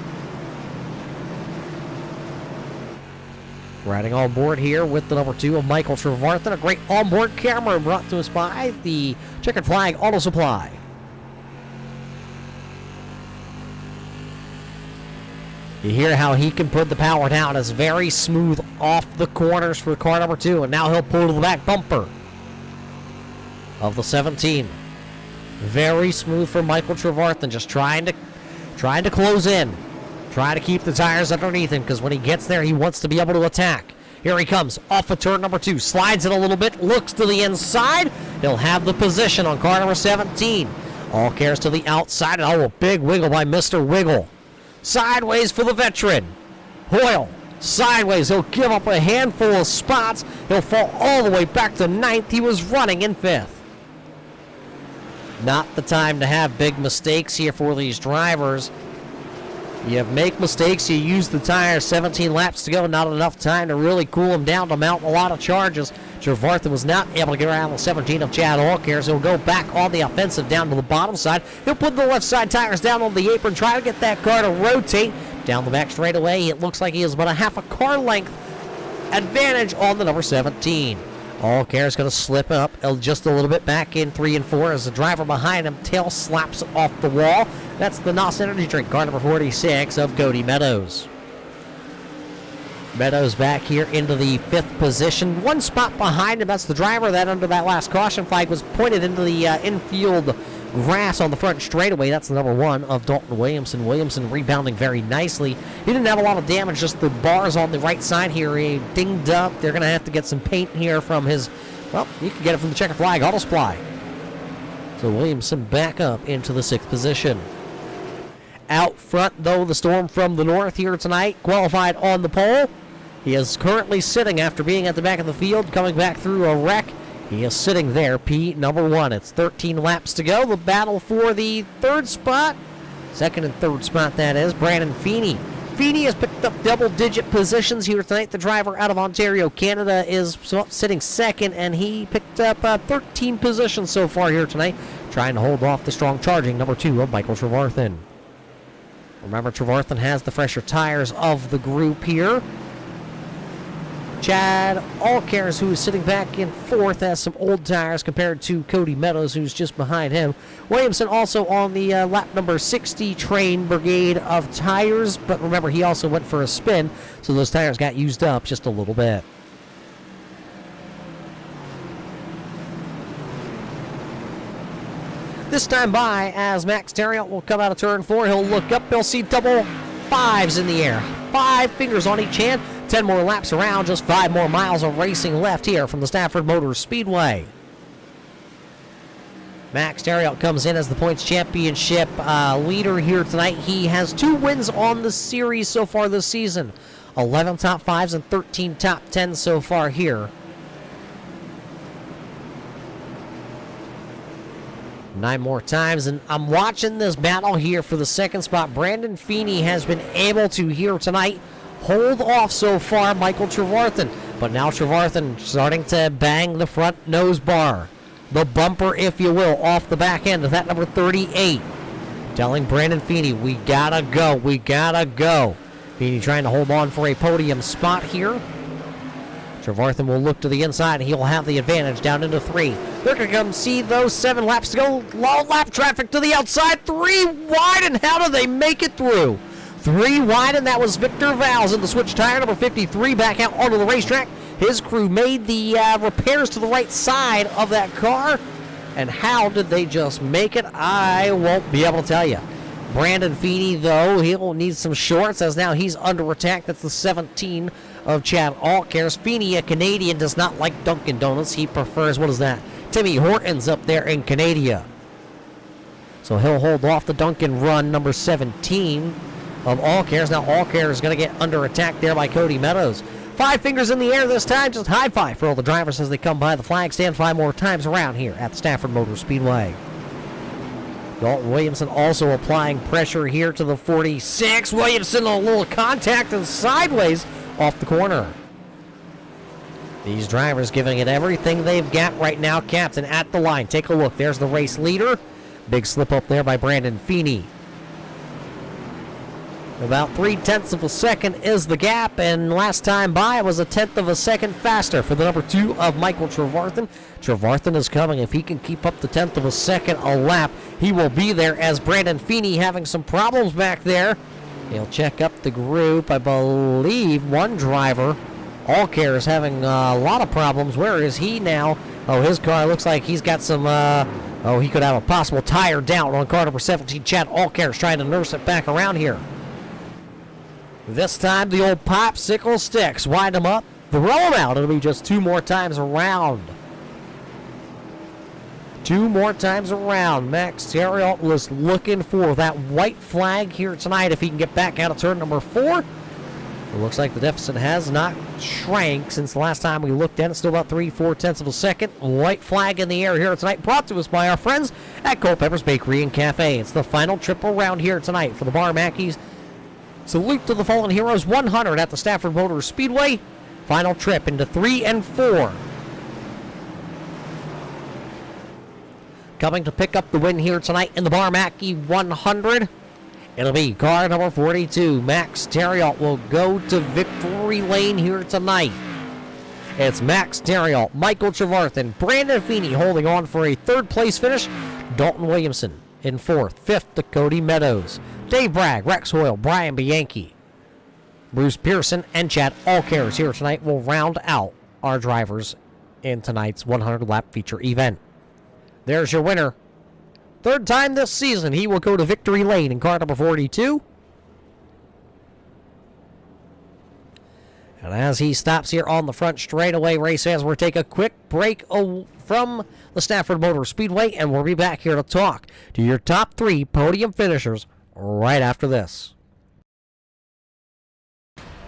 Riding on board here with the number 2 of Michael Trevarthen. A great onboard camera brought to us by the Checkered Flag Auto Supply. You hear how he can put the power down. It's very smooth off the corners for car number 2. And now he'll pull to the back bumper of the 17. Very smooth for Michael Trevarthen. Just trying to close in. Trying to keep the tires underneath him because when he gets there, he wants to be able to attack. Here he comes off of turn number 2. Slides it a little bit. Looks to the inside. He'll have the position on car number 17. Allcares to the outside. Oh, a big wiggle by Mr. Wiggle. Sideways for the veteran. Hoyle, sideways. He'll give up a handful of spots. He'll fall all the way back to 9th. He was running in 5th. Not the time to have big mistakes here for these drivers. You make mistakes, you use the tires, 17 laps to go, not enough time to really cool them down to mount a lot of charges. Trevarthen was not able to get around the 17 of Chad Allcares. He'll go back on the offensive down to the bottom side. He'll put the left side tires down on the apron, try to get that car to rotate. Down the back straightaway, it looks like he has about a half a car length advantage on the number 17. Allcares going to slip up just a little bit back in 3 and 4 as the driver behind him tail slaps off the wall. That's the NOS Energy Drink, car number 46 of Cody Meadows. Meadows back here into the 5th position. 1 spot behind him, that's the driver that under that last caution flag was pointed into the infield grass on the front straightaway. That's the number 1 of Dalton Williamson. Williamson rebounding very nicely. He didn't have a lot of damage, just the bars on the right side here. He dinged up. They're going to have to get some paint here from his, well, you can get it from the Checkered Flag Auto Supply. So Williamson back up into the 6th position. Out front, though, the Storm from the north here tonight, qualified on the pole. He is currently sitting after being at the back of the field, coming back through a wreck. He is sitting there, number 1. It's 13 laps to go. The battle for the third spot, second and third spot, that is, Brandon Feeney. Feeney has picked up double-digit positions here tonight. The driver out of Ontario, Canada, is sitting second, and he picked up 13 positions so far here tonight, trying to hold off the strong charging number 2 of Michael Trevarthen. Remember, Trevarthen has the fresher tires of the group here. Chad Allcares, who is sitting back in fourth, has some old tires compared to Cody Meadows, who's just behind him. Williamson also on the lap number 60 train brigade of tires, but remember, he also went for a spin, so those tires got used up just a little bit. This time by, as Max Terriot will come out of turn 4, he'll look up, he'll see double fives in the air. 5 fingers on each hand. 10 more laps around, just 5 more miles of racing left here from the Stafford Motor Speedway. Max Terriot comes in as the points championship leader here tonight. He has 2 wins on the series so far this season. 11 top 5s and 13 top 10s so far here. 9 more times, and I'm watching this battle here for the second spot. Brandon Feeney has been able to here tonight hold off so far Michael Trevarthen, but now Trevarthen starting to bang the front nose bar, the bumper, if you will, off the back end of that number 38, telling Brandon Feeney, we gotta go, we gotta go. Feeney trying to hold on for a podium spot here. Trevarthen will look to the inside, and he'll have the advantage down into 3. They're going to come see those 7 laps to go. Low lap traffic to the outside. 3 wide, and how do they make it through? 3 wide, and that was Victor Valls in the switch tire, number 53, back out onto the racetrack. His crew made the repairs to the right side of that car, and how did they just make it? I won't be able to tell you. Brandon Feeney, though, he'll need some shorts, as now he's under attack. That's the 17 of Chad Allcares. Feeney, a Canadian, does not like Dunkin' Donuts. He prefers, what is that? Timmy Hortons up there in Canada. So he'll hold off the Dunkin' run, number 17 of Allcares. Now Allcares is going to get under attack there by Cody Meadows. 5 fingers in the air this time, just high five for all the drivers as they come by the flag stand 5 more times around here at the Stafford Motor Speedway. Dalton Williamson also applying pressure here to the 46. Williamson a little contact and sideways off the corner. These drivers giving it everything they've got right now. Captain at the line. Take a look. There's the race leader. Big slip up there by Brandon Feeney. About 0.3 of a second is the gap, and last time by it was 1/10 of a second faster for the number 2 of Michael Trevarthen. Trevarthen is coming. If he can keep up the 1/10 of a second a lap, he will be there, as Brandon Feeney having some problems back there. He'll check up the group. I believe one driver, Allcare, is having a lot of problems. Where is he now? Oh, his car looks like he's got some, he could have a possible tire down on car number 17. Chad Allcare is trying to nurse it back around here. This time, the old popsicle sticks. Wind them up, throw them out. It'll be just 2 more times around. 2 more times around. Max Terriot was looking for that white flag here tonight if he can get back out of turn number 4. It looks like the deficit has not shrank since the last time we looked at it. Still about 3/4 of a second. White flag in the air here tonight, brought to us by our friends at Culpeper's Bakery and Cafe. It's the final triple round here tonight for the Bar Mackies. Salute to the Fallen Heroes 100 at the Stafford Motor Speedway. Final trip into 3 and 4. Coming to pick up the win here tonight in the Bar Mackie 100. It'll be car number 42. Max Terriot will go to victory lane here tonight. It's Max Terriot, Michael Trevarthen, Brandon Feeney holding on for a 3rd place finish. Dalton Williamson in 4th. 5th to Cody Meadows. Dave Bragg, Rex Hoyle, Brian Bianchi, Bruce Pearson, and Chad Allcares here tonight will round out our drivers in tonight's 100-lap feature event. There's your winner. 3rd time this season, he will go to victory lane in car number 42. And as he stops here on the front straightaway, race fans, we'll take a quick break from the Stafford Motor Speedway, and we'll be back here to talk to your top 3 podium finishers right after this.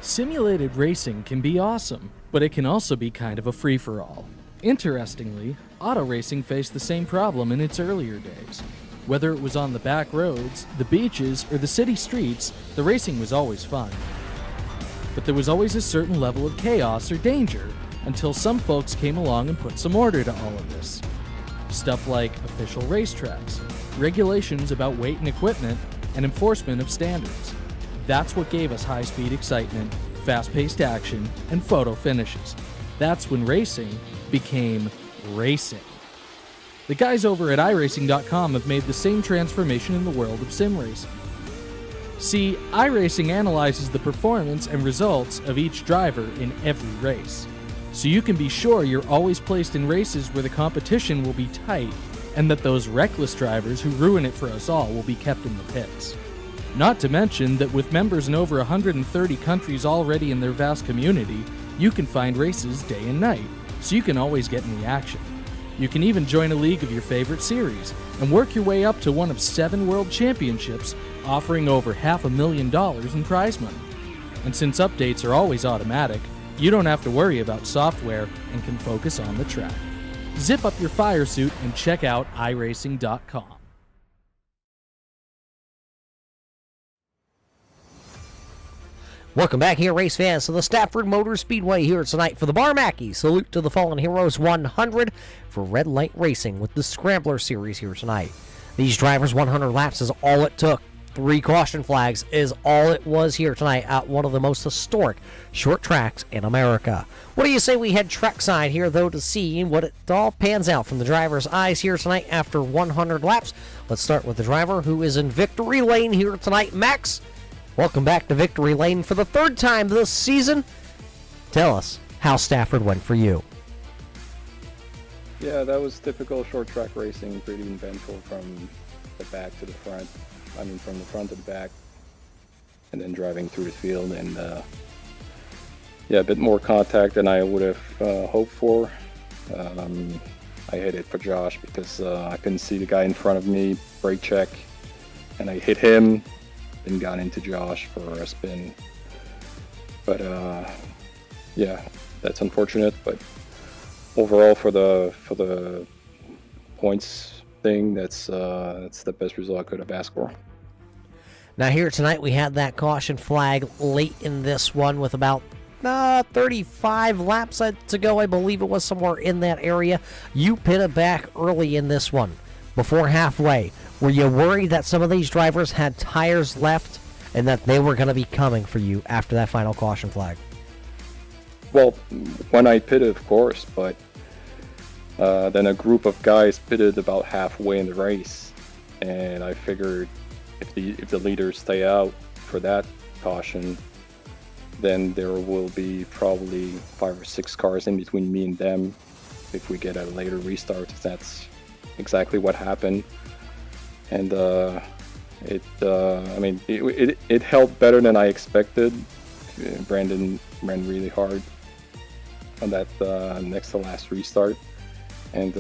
Simulated racing can be awesome, but it can also be kind of a free-for-all. Interestingly, auto racing faced the same problem in its earlier days. Whether it was on the back roads, the beaches, or the city streets, the racing was always fun. But there was always a certain level of chaos or danger, until some folks came along and put some order to all of this. Stuff like official racetracks, regulations about weight and equipment, and enforcement of standards. That's what gave us high-speed excitement, fast-paced action, and photo finishes. That's when racing became racing. The guys over at iRacing.com have made the same transformation in the world of sim racing. See, iRacing analyzes the performance and results of each driver in every race, so you can be sure you're always placed in races where the competition will be tight, and that those reckless drivers who ruin it for us all will be kept in the pits. Not to mention that with members in over 130 countries already in their vast community, you can find races day and night, so you can always get in the action. You can even join a league of your favorite series and work your way up to one of 7 world championships, offering over $500,000 in prize money. And since updates are always automatic, you don't have to worry about software and can focus on the track. Zip up your fire suit and check out iRacing.com. Welcome back here, race fans, to the Stafford Motor Speedway here tonight for the Macqui Salute to the Fallen Heroes 100 for Red Light Racing with the Scrambler Series here tonight. These drivers, 100 laps is all it took. 3 caution flags is all it was here tonight at one of the most historic short tracks in America. What do you say we head trackside here, though, to see what it all pans out from the driver's eyes here tonight after 100 laps? Let's start with the driver who is in victory lane here tonight, Max. Welcome back to Victory Lane for the 3rd time this season. Tell us how Stafford went for you. Yeah, that was typical short track racing, pretty eventful from the back to the front. I mean, from the front to the back, and then driving through the field, and yeah, a bit more contact than I would have hoped for. I hit it for Josh because I couldn't see the guy in front of me, brake check, and I hit him. And got into Josh for a spin, but yeah, that's unfortunate. But overall, for the points thing, that's the best result I could have asked for. Now here tonight we had that caution flag late in this one with about 35 laps to go. I believe it was somewhere in that area. You pitted back early in this one, before halfway. Were you worried that some of these drivers had tires left and that they were going to be coming for you after that final caution flag? Well, when I pitted, of course, but then a group of guys pitted about halfway in the race, and I figured if the leaders stay out for that caution, then there will be probably 5 or 6 cars in between me and them if we get a later restart. That's exactly what happened. And it held better than I expected. Brandon ran really hard on that next to last restart, and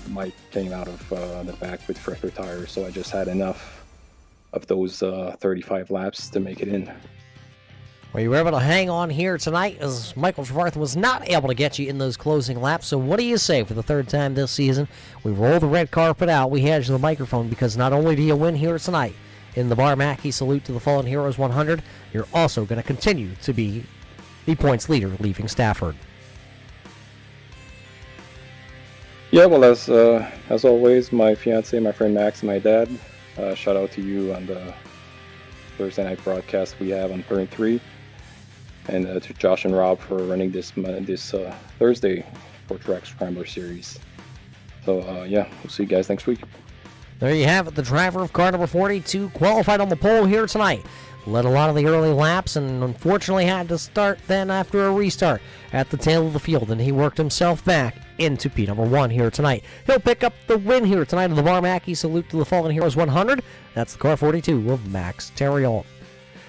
Mike came out of the back with fresher tires, so I just had enough of those 35 laps to make it in. Well, you were able to hang on here tonight as Michael Trevarthen was not able to get you in those closing laps. So what do you say for the 3rd time this season? We roll the red carpet out. We hand you the microphone because not only do you win here tonight in the Macqui Salute to the Fallen Heroes 100, you're also going to continue to be the points leader leaving Stafford. Yeah, well, as always, my fiance, my friend Max, and my dad, shout out to you on the Thursday night broadcast we have on 33. And to Josh and Rob for running this Thursday Short Track Scrambler Series. So, yeah, we'll see you guys next week. There you have it. The driver of car number 42 qualified on the pole here tonight. Led a lot of the early laps and unfortunately had to start then after a restart at the tail of the field, and he worked himself back into P number 1 here tonight. He'll pick up the win here tonight in the Macqui Salute to the Fallen Heroes 100. That's the car 42 of Max Terriol.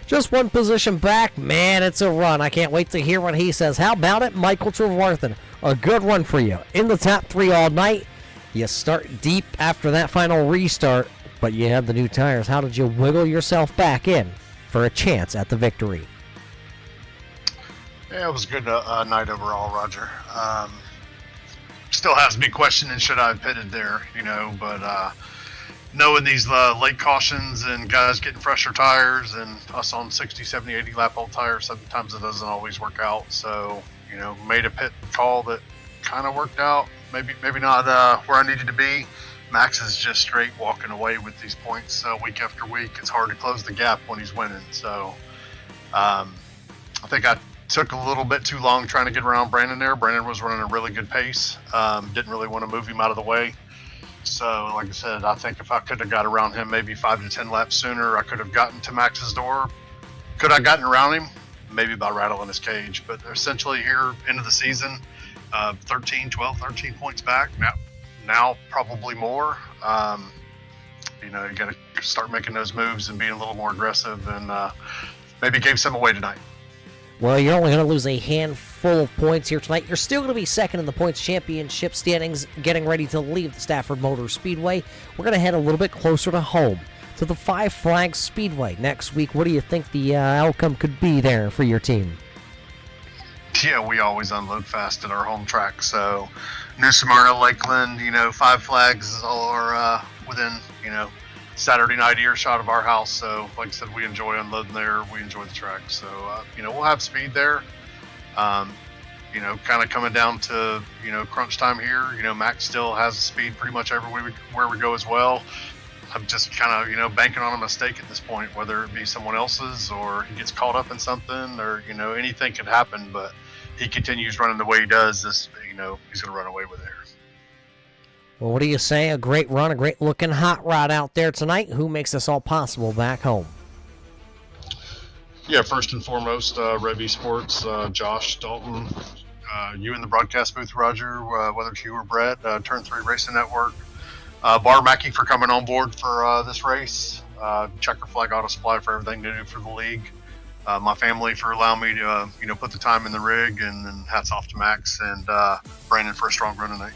Just one position back. Man, it's a run. I can't wait to hear what he says. How about it, Michael Trevarthen? A good run for you. In the top 3 all night. You start deep after that final restart, but you have the new tires. How did you wiggle yourself back in for a chance at the victory? Yeah, it was a good night overall, Roger. Still has me questioning should I have pitted there, but knowing these late cautions and guys getting fresher tires and us on 60, 70, 80 lap old tires, sometimes it doesn't always work out. So, made a pit call that kind of worked out. Maybe not where I needed to be. Max is just straight walking away with these points week after week. It's hard to close the gap when he's winning. So I think I took a little bit too long trying to get around Brandon there. Brandon was running a really good pace. Didn't really want to move him out of the way. So, like I said, I think if I could have got around him maybe 5 to 10 laps sooner, I could have gotten to Max's door. Could I gotten around him? Maybe by rattling his cage. But essentially here, end of the season, 13 points back. Now probably more. You got to start making those moves and being a little more aggressive, and maybe gave some away tonight. Well, you're only going to lose a handful of points here tonight. You're still going to be second in the points championship standings, getting ready to leave the Stafford Motor Speedway. We're going to head a little bit closer to home, to the Five Flags Speedway next week. What do you think the outcome could be there for your team? Yeah, we always unload fast at our home track. So, New Smyrna, Lakeland, Five Flags are within, Saturday night earshot of our house. So, like I said, we enjoy unloading there. We enjoy the track. So, we'll have speed there. Kind of coming down to, crunch time here. Max still has speed pretty much everywhere where we go as well. I'm just kind of, banking on a mistake at this point, whether it be someone else's or he gets caught up in something or, anything could happen. But he continues running the way he does. He's going to run away with it. Well, what do you say? A great run, a great looking hot rod out there tonight. Who makes this all possible back home? Yeah, first and foremost, Revy Sports, Josh, Dalton, you in the broadcast booth, Roger, whether it's you or Brett, Turn 3 Racing Network, Bar Macqui for coming on board for this race, Checkered Flag Auto Supply for everything they do for the league, my family for allowing me to put the time in the rig, and then hats off to Max and Brandon for a strong run tonight.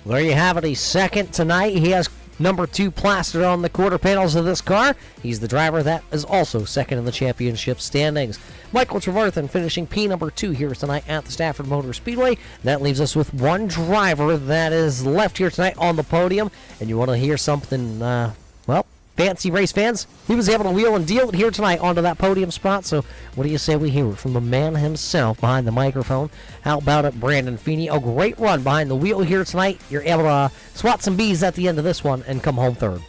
There you have it. He's second tonight. He has number 2 plastered on the quarter panels of this car. He's the driver that is also second in the championship standings. Michael Trevarthen finishing P number 2 here tonight at the Stafford Motor Speedway. That leaves us with one driver that is left here tonight on the podium. And you want to hear something, fancy race fans? He was able to wheel and deal it here tonight onto that podium spot. So what do you say we hear it from the man himself behind the microphone? How about it, Brandon Feeney? A great run behind the wheel here tonight. You're able to swat some bees at the end of this one and come home third.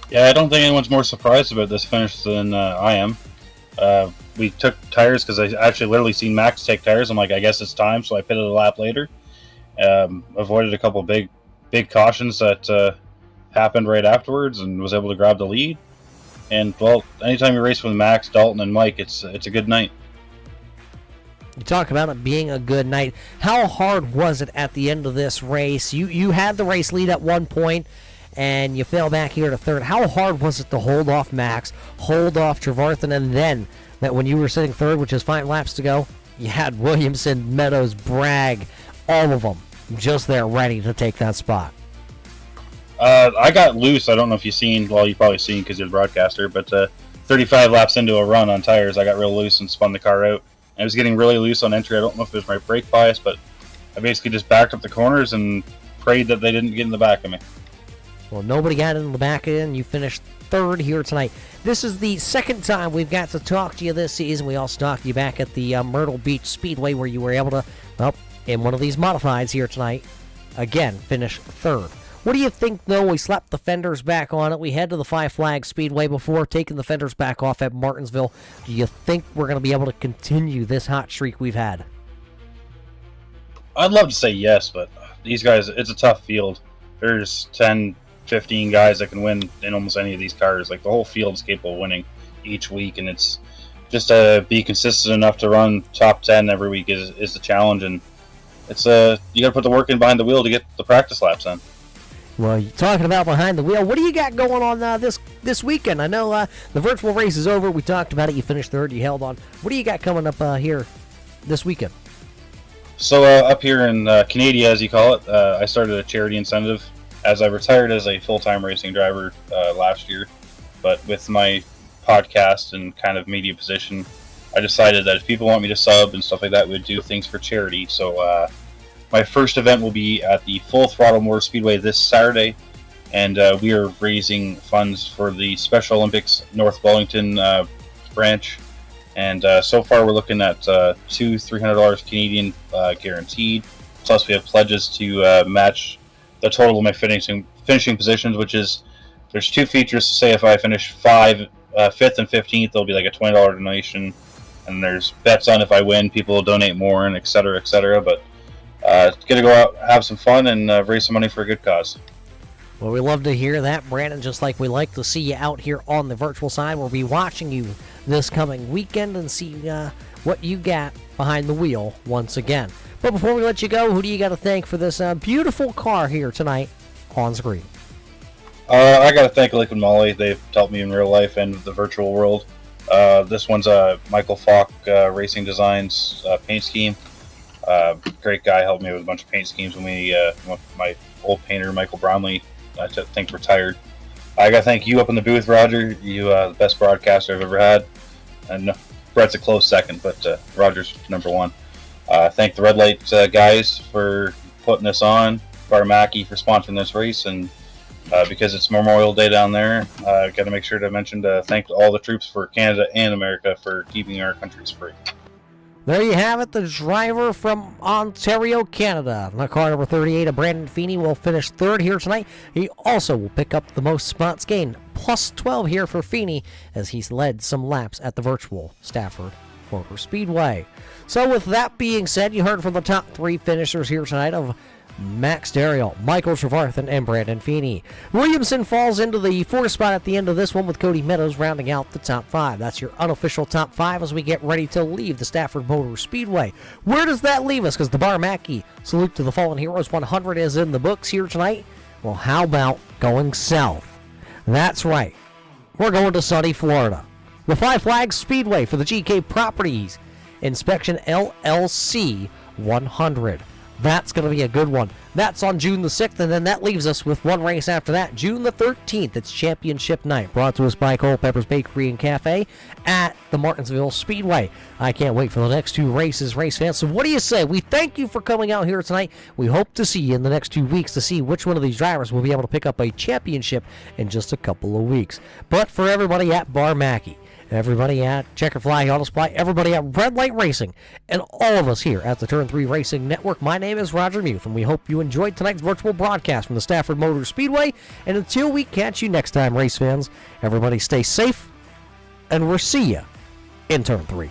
Yeah, I don't think anyone's more surprised about this finish than I am. We took tires because I actually literally seen Max take tires. I'm like, I guess it's time, so I pitted a lap later. Avoided a couple big cautions that happened right afterwards and was able to grab the lead. And, well, anytime you race with Max, Dalton, and Mike, it's a good night. You talk about it being a good night. How hard was it at the end of this race? You had the race lead at one point, and you fell back here to third. How hard was it to hold off Max, hold off Trevarthen, and then that when you were sitting third, which is 5 laps to go, you had Williamson, Meadows, Bragg, all of them just there ready to take that spot? I got loose. I don't know if you've seen, well, you've probably seen because you're the broadcaster, but 35 laps into a run on tires, I got real loose and spun the car out. And I was getting really loose on entry. I don't know if it was my brake bias, but I basically just backed up the corners and prayed that they didn't get in the back of me. Well, nobody got in the back end. You finished third here tonight. This is the second time we've got to talk to you this season. We also talked to you back at the Myrtle Beach Speedway where you were able to, in one of these modifieds here tonight, again, finish third. What do you think, though? We slapped the fenders back on it. We head to the Five Flags Speedway before taking the fenders back off at Martinsville. Do you think we're going to be able to continue this hot streak we've had? I'd love to say yes, but these guys, it's a tough field. There's 10, 15 guys that can win in almost any of these cars. Like, the whole field's capable of winning each week, and it's just to be consistent enough to run top 10 every week is the challenge, and it's you got to put the work in behind the wheel to get the practice laps in. Well, you're talking about behind the wheel. What do you got going on this weekend? I know the virtual race is over. We talked about it. You finished third. You held on. What do you got coming up here this weekend? So up here in Canada, as you call it, I started a charity incentive as I retired as a full-time racing driver last year. But with my podcast and kind of media position, I decided that if people want me to sub and stuff like that, we'd do things for charity. So my first event will be at the Full Throttle Motor Speedway this Saturday, and we are raising funds for the Special Olympics North Wellington branch. And so far, we're looking at $300 Canadian guaranteed. Plus, we have pledges to match the total of my finishing positions, which is there's 2 features. Say if I finish 5th and 15th, there'll be like a $20 donation, and there's bets on if I win, people will donate more, and et cetera, et cetera. But gonna go out, have some fun, and raise some money for a good cause. Well, we love to hear that, Brandon. Just like we like to see you out here on the virtual side. We'll be watching you this coming weekend and see what you got behind the wheel once again. But before we let you go, who do you got to thank for this beautiful car here tonight on screen? I got to thank Liquid Molly. They've helped me in real life and the virtual world. This one's Michael Falk Racing Designs paint scheme. Great guy, helped me with a bunch of paint schemes when my old painter Michael Brownlee, I think, retired. I got to thank you up in the booth, Roger. You the best broadcaster I've ever had, and Brett's a close second, but Roger's number one. Thank the Red Light guys for putting this on. Macqui for sponsoring this race, and because it's Memorial Day down there, got to make sure to mention to thank all the troops for Canada and America for keeping our countries free. There you have it, the driver from Ontario, Canada. The car number 38 of Brandon Feeney will finish 3rd here tonight. He also will pick up the most spots gained, plus 12 here for Feeney, as he's led some laps at the virtual Stafford Motor Speedway. So with that being said, you heard from the top 3 finishers here tonight of Max Dariel, Michael Trevarthen, and Brandon Feeney. Williamson falls into the 4th spot at the end of this one, with Cody Meadows rounding out the top 5. That's your unofficial top 5 as we get ready to leave the Stafford Motor Speedway. Where does that leave us? Because the Macqui Salute to the Fallen Heroes 100 is in the books here tonight. Well, how about going south? That's right. We're going to sunny Florida. The Five Flags Speedway for the GK Properties Inspection LLC 100. That's going to be a good one. That's on June the 6th, and then that leaves us with one race after that. June the 13th, it's Championship Night, brought to us by Culpepper's Bakery and Cafe at the Martinsville Speedway. I can't wait for the next 2 races, race fans. So what do you say? We thank you for coming out here tonight. We hope to see you in the next 2 weeks to see which one of these drivers will be able to pick up a championship in just a couple of weeks. But for everybody at Macqui, everybody at Checkered Flag Auto Supply, everybody at Red Light Racing, and all of us here at the Turn 3 Racing Network, my name is Roger Muth, and we hope you enjoyed tonight's virtual broadcast from the Stafford Motor Speedway. And until we catch you next time, race fans, everybody stay safe, and we'll see you in Turn 3.